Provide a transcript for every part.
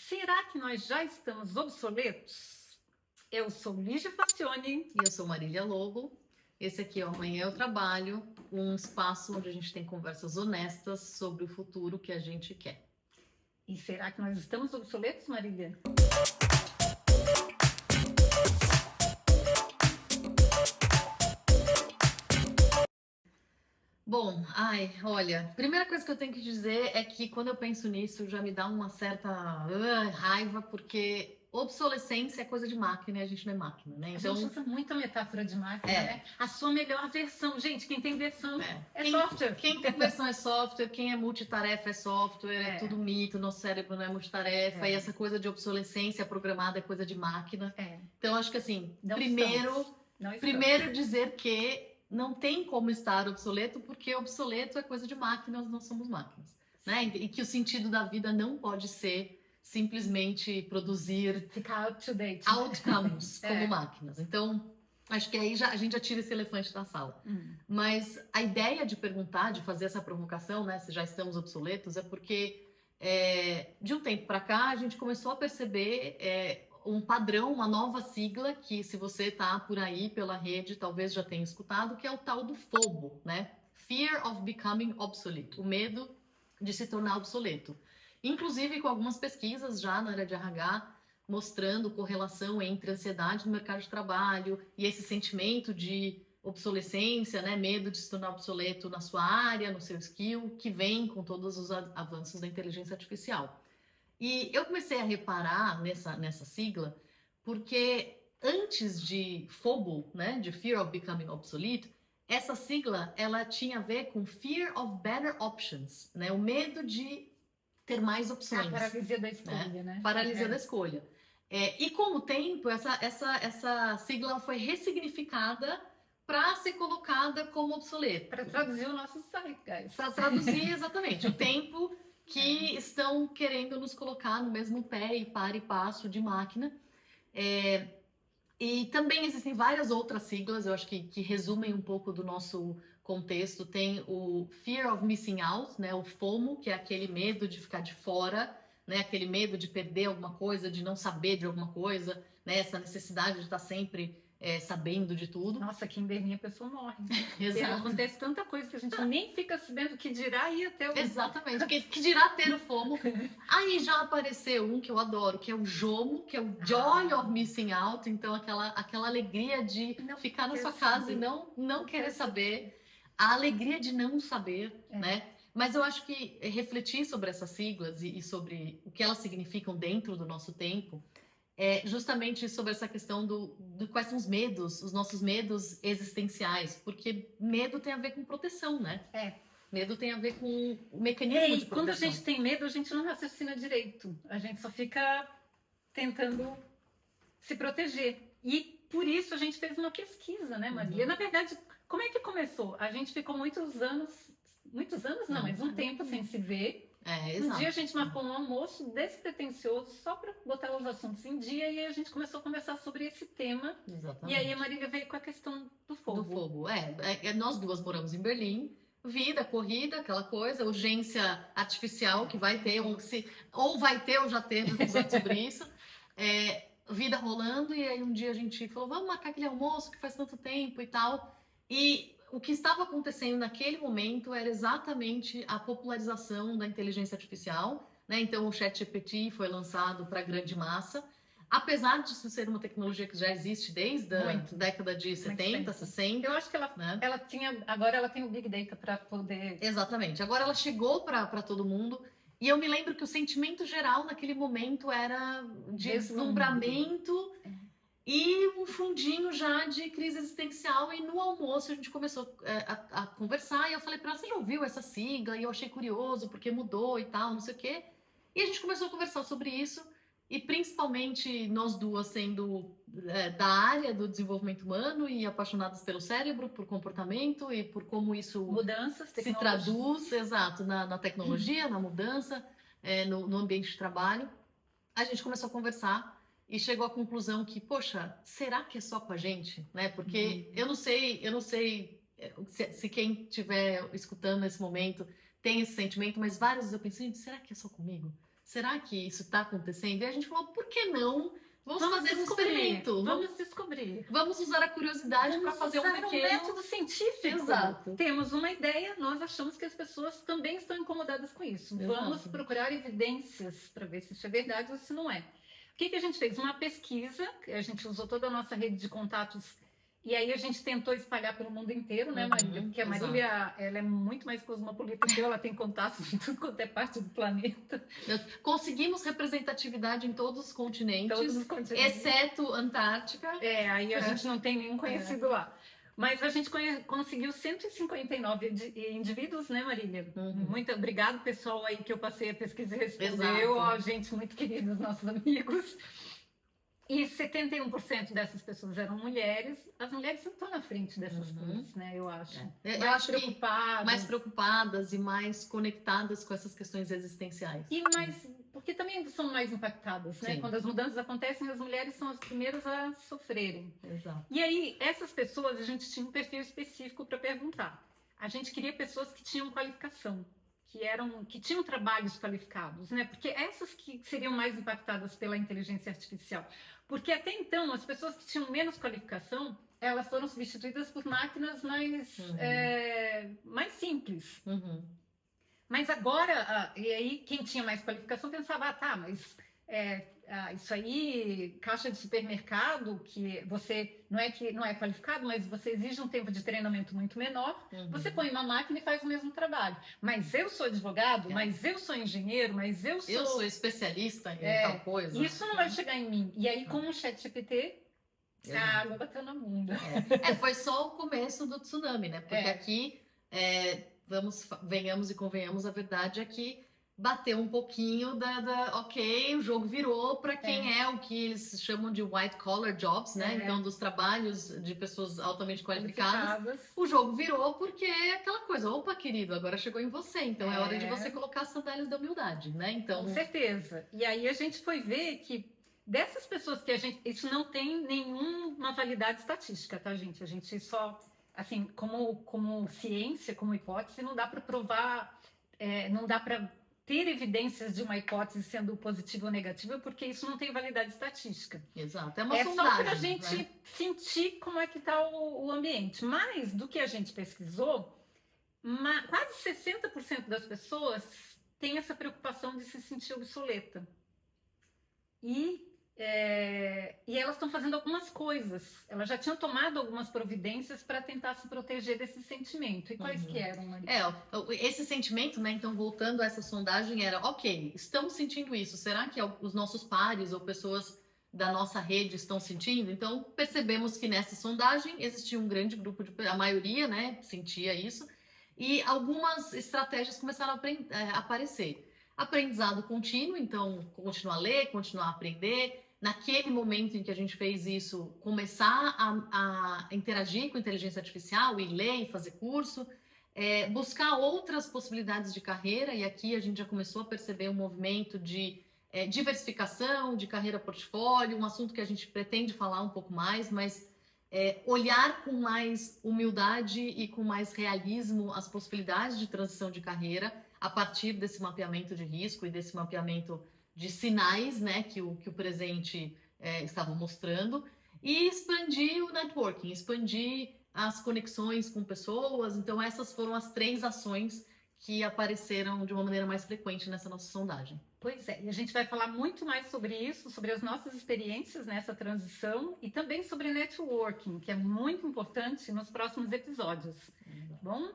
Será que nós já estamos obsoletos? Eu sou Lígia Facione. E eu sou Marília Lobo. Esse aqui é o Amanhã Eu Trabalho, um espaço onde a gente tem conversas honestas sobre o futuro que a gente quer. E será que nós estamos obsoletos, Marília? Bom, olha, primeira coisa que eu tenho que dizer é que quando eu penso nisso já me dá uma certa raiva, porque obsolescência é coisa de máquina e a gente não é máquina, né? A gente usa muito a metáfora de máquina, né? A sua melhor versão. Gente, quem tem versão é software. Quem tem versão é software, quem é multitarefa é software, é tudo mito, nosso cérebro não é multitarefa, e essa coisa de obsolescência programada é coisa de máquina. Então, acho que assim, primeiro dizer que não tem como estar obsoleto, porque obsoleto é coisa de máquina, nós não somos máquinas, né? E que o sentido da vida não pode ser simplesmente produzir ficar up to date, outcomes como máquinas. Então, acho que aí a gente já tira esse elefante da sala. Mas a ideia de perguntar, de fazer essa provocação, né, se já estamos obsoletos, é porque de um tempo para cá a gente começou a perceber um padrão, uma nova sigla que, se você está por aí pela rede, talvez já tenha escutado, que é o tal do FOBO, né? Fear of Becoming Obsolete, o medo de se tornar obsoleto. Inclusive com algumas pesquisas já na área de RH, mostrando correlação entre ansiedade no mercado de trabalho e esse sentimento de obsolescência, né? Medo de se tornar obsoleto na sua área, no seu skill, que vem com todos os avanços da inteligência artificial. E eu comecei a reparar nessa sigla, porque antes de FOBO, né, de Fear of Becoming Obsolete, essa sigla ela tinha a ver com Fear of Better Options, né, o medo de ter mais opções. A paralisia da escolha, né? Paralisia da escolha. E com o tempo, essa sigla foi ressignificada para ser colocada como obsoleto. Para traduzir o nosso site, guys. Para traduzir exatamente o tempo que estão querendo nos colocar no mesmo pé e par e passo de máquina. E também existem várias outras siglas, eu acho que resumem um pouco do nosso contexto. Tem o Fear of Missing Out, né? O FOMO, que é aquele medo de ficar de fora, né? Aquele medo de perder alguma coisa, de não saber de alguma coisa, né? Essa necessidade de estar sempre sabendo de tudo. Nossa, aqui em Berlim a pessoa morre. Exato. Acontece tanta coisa que a gente nem fica sabendo que dirá ir até o... Exatamente, que dirá ter o FOMO. Aí já apareceu um que eu adoro, que é o JOMO, que é o Joy of Missing Out. Então aquela alegria de ficar na sua casa e não querer saber. A alegria de não saber, né? Mas eu acho que refletir sobre essas siglas e sobre o que elas significam dentro do nosso tempo justamente sobre essa questão do quais são os medos, os nossos medos existenciais, porque medo tem a ver com proteção, né? Medo tem a ver com o mecanismo de proteção. Quando a gente tem medo, a gente não raciocina direito, a gente só fica tentando se proteger. E por isso a gente fez uma pesquisa, né, Maria? Na verdade, como é que começou? A gente ficou muitos anos não, mas um tempo sem se ver. Um dia a gente marcou um almoço despretensioso só para botar os assuntos em dia, e aí a gente começou a conversar sobre esse tema. Exatamente. E aí a Marília veio com a questão do fogo. Do fogo, nós duas moramos em Berlim, vida, corrida, aquela coisa, urgência artificial que vai ter, ou vai ter ou já teve episódio sobre isso, vida rolando, e aí um dia a gente falou, vamos marcar aquele almoço que faz tanto tempo e tal, e o que estava acontecendo naquele momento era exatamente a popularização da inteligência artificial, né? Então o ChatGPT foi lançado para a grande massa, apesar de isso ser uma tecnologia que já existe desde a década de 70, 60. Eu acho que agora ela tem o Big Data para poder... Exatamente, agora ela chegou para todo mundo, e eu me lembro que o sentimento geral naquele momento era de deslumbramento e um fundinho já de crise existencial. E no almoço a gente começou a conversar, e eu falei para ela, você já ouviu essa sigla? E eu achei curioso, porque mudou e tal, não sei o quê. E a gente começou a conversar sobre isso, e principalmente nós duas sendo da área do desenvolvimento humano e apaixonadas pelo cérebro, por comportamento e por como isso se traduz, na tecnologia, na mudança, no ambiente de trabalho. A gente começou a conversar e chegou à conclusão que, poxa, será que é só com a gente? Né? Porque eu não sei se quem estiver escutando nesse momento tem esse sentimento, mas várias vezes eu pensei, será que é só comigo? será que isso está acontecendo? E a gente falou, por que não? Vamos fazer um descobrir, experimento. Vamos descobrir. Vamos usar a curiosidade para fazer um pequeno... método científico. Exato. Temos uma ideia, nós achamos que as pessoas também estão incomodadas com isso. Exato. Vamos procurar evidências para ver se isso é verdade ou se não é. O que a gente fez? Uma pesquisa, a gente usou toda a nossa rede de contatos e aí a gente tentou espalhar pelo mundo inteiro, né, Marília? Porque a Marília, ela é muito mais cosmopolita que eu, ela tem contatos em tudo quanto é parte do planeta. Conseguimos representatividade em todos os continentes, exceto Antártica. Aí a gente não tem nenhum conhecido lá. Mas a gente conseguiu 159 indivíduos, né, Marília? Muito obrigado, pessoal, aí que eu passei a pesquisa e respondeu. Ó, gente muito querida, os nossos amigos. E 71% dessas pessoas eram mulheres. As mulheres não estão na frente dessas coisas, né? Eu acho. Eu acho preocupadas. Mais preocupadas e mais conectadas com essas questões existenciais. E mais, porque também são mais impactadas, né? Sim. Quando as mudanças acontecem, as mulheres são as primeiras a sofrerem. Exato. E aí, essas pessoas, a gente tinha um perfil específico para perguntar. A gente queria pessoas que tinham qualificação. Que tinham trabalhos qualificados, né? Porque essas que seriam mais impactadas pela inteligência artificial. Porque até então, as pessoas que tinham menos qualificação, elas foram substituídas por máquinas mais simples. Mas agora, e aí quem tinha mais qualificação pensava, mas isso aí, caixa de supermercado, que você não é qualificado, mas você exige um tempo de treinamento muito menor, você põe uma máquina e faz o mesmo trabalho. Mas eu sou advogado, mas eu sou engenheiro, mas eu sou especialista em tal coisa. Isso não vai chegar em mim. E aí, com o ChatGPT, a água bateu na bunda. Foi só o começo do tsunami, né? Porque aqui, venhamos e convenhamos, a verdade é que bateu um pouquinho ok, o jogo virou para quem é o que eles chamam de white collar jobs, né? Então, dos trabalhos de pessoas altamente qualificadas. O jogo virou porque é aquela coisa, opa, querido, agora chegou em você, então é hora de você colocar as sandálias da humildade, né? Então... Com certeza. E aí a gente foi ver que dessas pessoas que isso não tem nenhuma validade estatística, tá, gente? A gente só, assim, como ciência, como hipótese, não dá para provar, não dá para ter evidências de uma hipótese sendo positiva ou negativa, porque isso não tem validade estatística. Exato, é uma sondagem. Só para a gente sentir como é que está o ambiente. Mas, do que a gente pesquisou, quase 60% das pessoas têm essa preocupação de se sentir obsoleta. E elas estão fazendo algumas coisas. Elas já tinham tomado algumas providências para tentar se proteger desse sentimento. E quais que eram, Maria? Esse sentimento, né? Então, voltando a essa sondagem, era, ok, estamos sentindo isso. Será que os nossos pares ou pessoas da nossa rede estão sentindo? Então, percebemos que nessa sondagem existia um grande grupo, a maioria, né, sentia isso. E algumas estratégias começaram a aparecer. Aprendizado contínuo, então, continuar a ler, continuar a aprender. Naquele momento em que a gente fez isso, começar a interagir com a inteligência artificial e ler e fazer curso, buscar outras possibilidades de carreira, e aqui a gente já começou a perceber um movimento de diversificação, de carreira portfólio, um assunto que a gente pretende falar um pouco mais, mas olhar com mais humildade e com mais realismo as possibilidades de transição de carreira a partir desse mapeamento de risco e desse mapeamento de sinais, né, que o presente estava mostrando, e expandir o networking, expandir as conexões com pessoas. Então, essas foram as 3 ações que apareceram de uma maneira mais frequente nessa nossa sondagem. Pois é, e a gente vai falar muito mais sobre isso, sobre as nossas experiências nessa transição e também sobre networking, que é muito importante nos próximos episódios. Bom?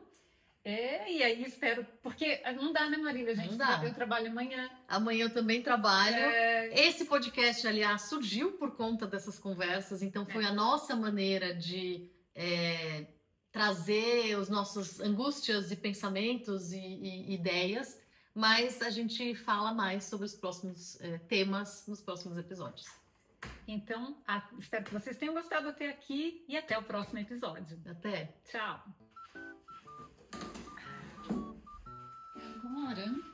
E aí espero, porque não dá, né, Marília? Gente, eu trabalho amanhã. Amanhã eu também trabalho. Esse podcast, aliás, surgiu por conta dessas conversas, então foi a nossa maneira de trazer os nossos angústias e pensamentos e ideias, mas a gente fala mais sobre os próximos temas nos próximos episódios. Então, espero que vocês tenham gostado até aqui e até o próximo episódio. Até. Tchau. Agora...